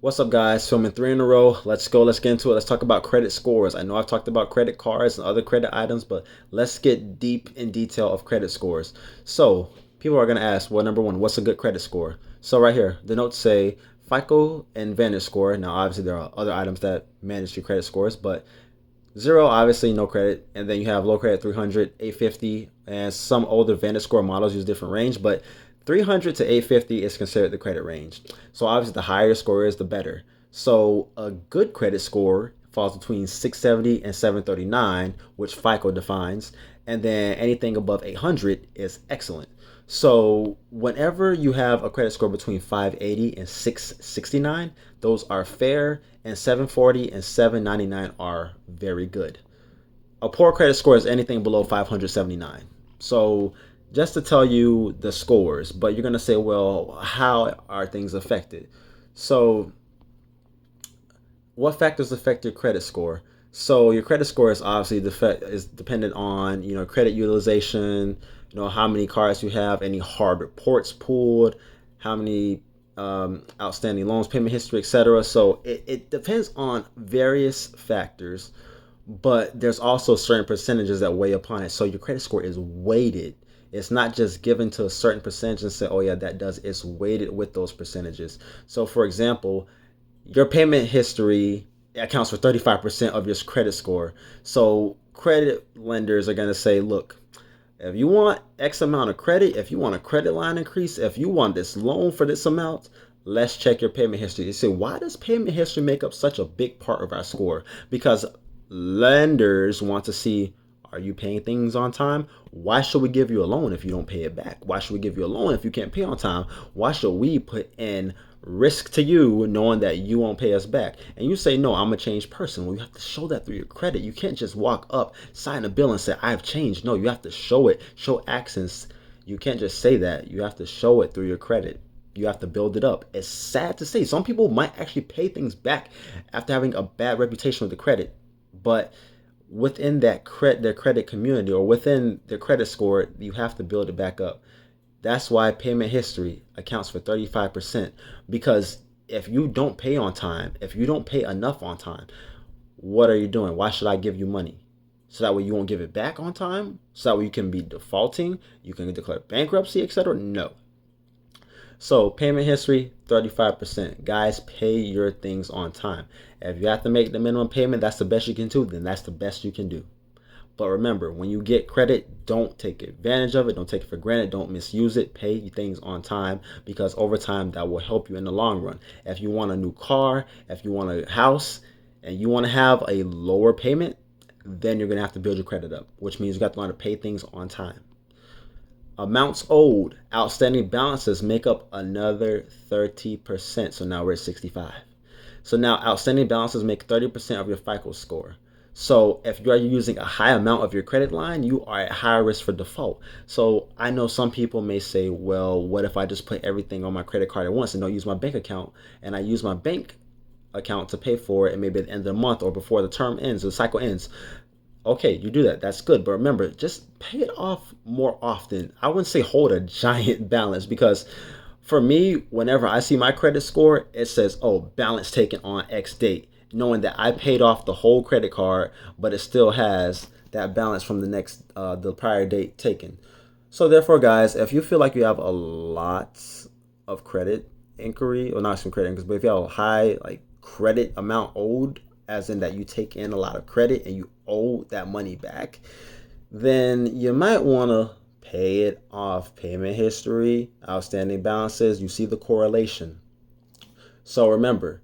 What's up, guys? Filming three in a row. Let's go. Let's get into it. Let's talk about credit scores. I know I've talked about credit cards and other credit items, but let's get deep in detail of credit scores. So, people are going to ask, well, number one, what's a good credit score? So, right here, the notes say FICO and Vantage score. Now, obviously, there are other items that manage your credit scores, but zero, obviously, no credit. And then you have low credit 300, 850, and some older Vantage score models use different range, but 300 to 850 is considered the credit range. So obviously, the higher your score is, the better. So a good credit score falls between 670 and 739, which FICO defines, and then anything above 800 is excellent. So whenever you have a credit score between 580 and 669, those are fair, and 740 and 799 are very good. A poor credit score is anything below 579. So just to tell you the scores, but you're going to say, well, how are things affected? So what factors affect your credit score? So your credit score is obviously is dependent on credit utilization, how many cards you have, any hard reports pulled, how many outstanding loans, payment history, etc. So it depends on various factors, but there's also certain percentages that weigh upon it. So your credit score is weighted. It's not just given to a certain percentage and say, oh yeah, that does. It's weighted with those percentages. So for example, your payment history accounts for 35% of your credit score. So credit lenders are going to say, look, if you want X amount of credit, if you want a credit line increase, if you want this loan for this amount, let's check your payment history. You say, why does payment history make up such a big part of our score? Because lenders want to see, are you paying things on time? Why should we give you a loan if you don't pay it back? Why should we give you a loan if you can't pay on time? Why should we put in risk to you knowing that you won't pay us back? And you say, no, I'm a changed person. Well, you have to show that through your credit. You can't just walk up, sign a bill and say, I've changed. No, you have to show it, show accents. You can't just say that. You have to show it through your credit. You have to build it up. It's sad to say some people might actually pay things back after having a bad reputation with the credit, but within their credit community or within their credit score, you have to build it back up. That's why payment history accounts for 35%. Because if you don't pay on time, if you don't pay enough on time, what are you doing? Why should I give you money? So that way you won't give it back on time? So that way you can be defaulting, you can declare bankruptcy, etc.? No. So payment history, 35%. Guys, pay your things on time. If you have to make the minimum payment, that's the best you can do, then that's the best you can do. But remember, when you get credit, don't take advantage of it. Don't take it for granted. Don't misuse it. Pay things on time, because over time that will help you in the long run. If you want a new car, if you want a house, and you want to have a lower payment, then you're going to have to build your credit up, which means you got to learn to pay things on time. Amounts owed, outstanding balances make up another 30%. So now we're at 65. So now outstanding balances make 30% of your FICO score. So if you are using a high amount of your credit line, you are at higher risk for default. So I know some people may say, well, what if I just put everything on my credit card at once and don't use my bank account, and I use my bank account to pay for it, and maybe at the end of the month or before the term ends, the cycle ends? Okay, you do that. That's good. But remember, just pay it off more often. I wouldn't say hold a giant balance, because for me, whenever I see my credit score, it says, oh, balance taken on X date, knowing that I paid off the whole credit card, but it still has that balance from the prior date taken. So therefore, guys, if you feel like you have a lot of credit inquiry, or not some credit inquiries, but if you have a high like credit amount owed, as in that you take in a lot of credit and you owe that money back, then you might want to pay it off. Payment history, outstanding balances, you see the correlation. So remember,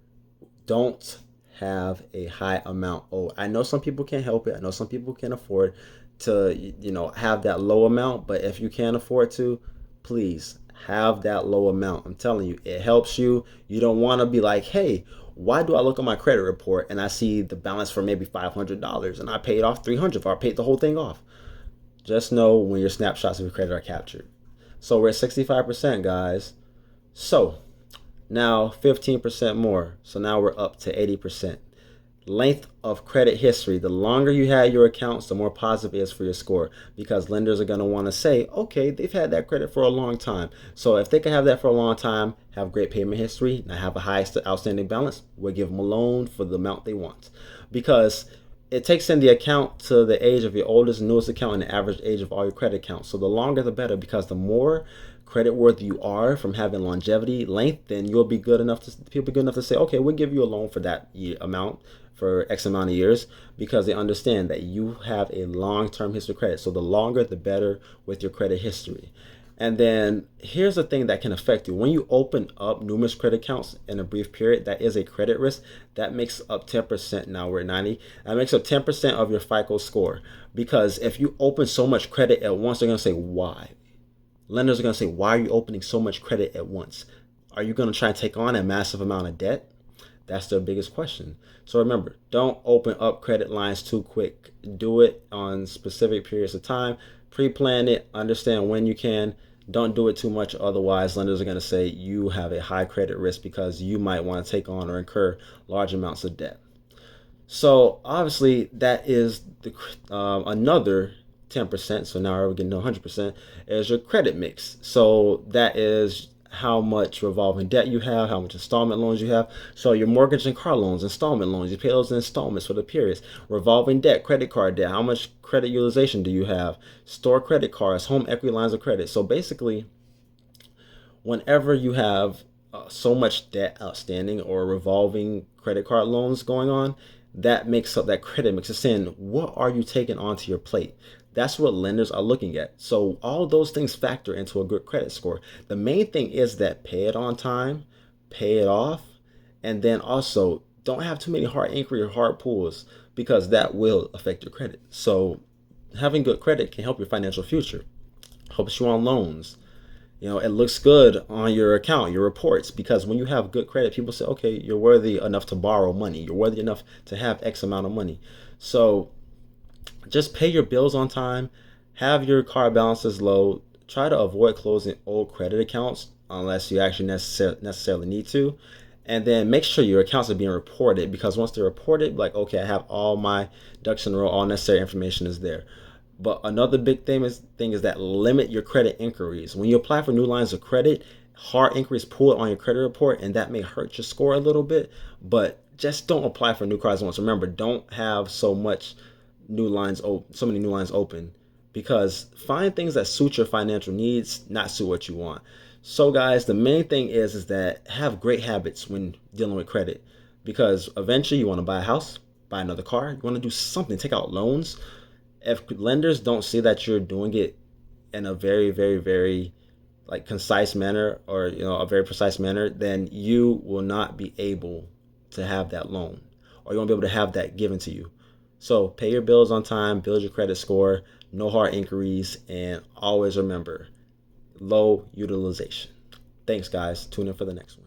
don't have a high amount owed. I know some people can't help it. I know some people can't afford to, have that low amount, but if you can't afford to, please have that low amount. I'm telling you, it helps you. You don't want to be like, hey, why do I look at my credit report and I see the balance for maybe $500 and I paid off $300 or I paid the whole thing off? Just know when your snapshots of your credit are captured. So we're at 65%, guys. So now 15% more. So now we're up to 80%. length of credit history. The longer you had your accounts, the more positive it is for your score, because lenders are going to want to say, okay, they've had that credit for a long time. So if they can have that for a long time, have great payment history, and have a high outstanding balance, we'll give them a loan for the amount they want. Because it takes into account to the age of your oldest and newest account and the average age of all your credit accounts. So the longer the better, because the more credit worthy you are from having longevity, length, then you'll be good enough to people be good enough to say, okay, we'll give you a loan for that amount for X amount of years, because they understand that you have a long-term history of credit. So the longer the better with your credit history. And then here's the thing that can affect you. When you open up numerous credit accounts in a brief period, that is a credit risk. That makes up 10%. Now we're at 90. That makes up 10% of your FICO score. Because if you open so much credit at once, they're going to say, why? Lenders are going to say, why are you opening so much credit at once? Are you going to try and take on a massive amount of debt? That's their biggest question. So remember, don't open up credit lines too quick. Do it on specific periods of time. Pre-plan it. Understand when you can. Don't do it too much. Otherwise, lenders are going to say you have a high credit risk because you might want to take on or incur large amounts of debt. So obviously, that is the another 10%. So now we're getting to 100% is your credit mix. So that is how much revolving debt you have, how much installment loans you have. So your mortgage and car loans, installment loans, you pay those in installments for the periods. Revolving debt, credit card debt, how much credit utilization do you have? Store credit cards, home equity lines of credit. So basically, whenever you have so much debt outstanding or revolving credit card loans going on, that makes up that credit mix. It's saying, what are you taking onto your plate? That's what lenders are looking at. So all those things factor into a good credit score. The main thing is that pay it on time, pay it off, and then also don't have too many hard inquiry or hard pulls, because that will affect your credit. So having good credit can help your financial future, helps you on loans. It looks good on your account, your reports, because when you have good credit, people say, okay, you're worthy enough to borrow money. You're worthy enough to have X amount of money. So just pay your bills on time, have your card balances low, try to avoid closing old credit accounts unless you actually necessarily need to. And then make sure your accounts are being reported, because once they're reported, like, okay, I have all my ducks in a row, all necessary information is there. But another big thing is that limit your credit inquiries. When you apply for new lines of credit, hard inquiries pull it on your credit report, and that may hurt your score a little bit. But just don't apply for new cards once. Remember, don't have so many new lines open, because find things that suit your financial needs, not suit what you want. So guys, the main thing is that have great habits when dealing with credit, because eventually you want to buy a house, buy another car, you want to do something, take out loans. If lenders don't see that you're doing it in a very, very, very concise manner, or a very precise manner, then you will not be able to have that loan, or you won't be able to have that given to you. So pay your bills on time, build your credit score, no hard inquiries, and always remember low utilization. Thanks, guys. Tune in for the next one.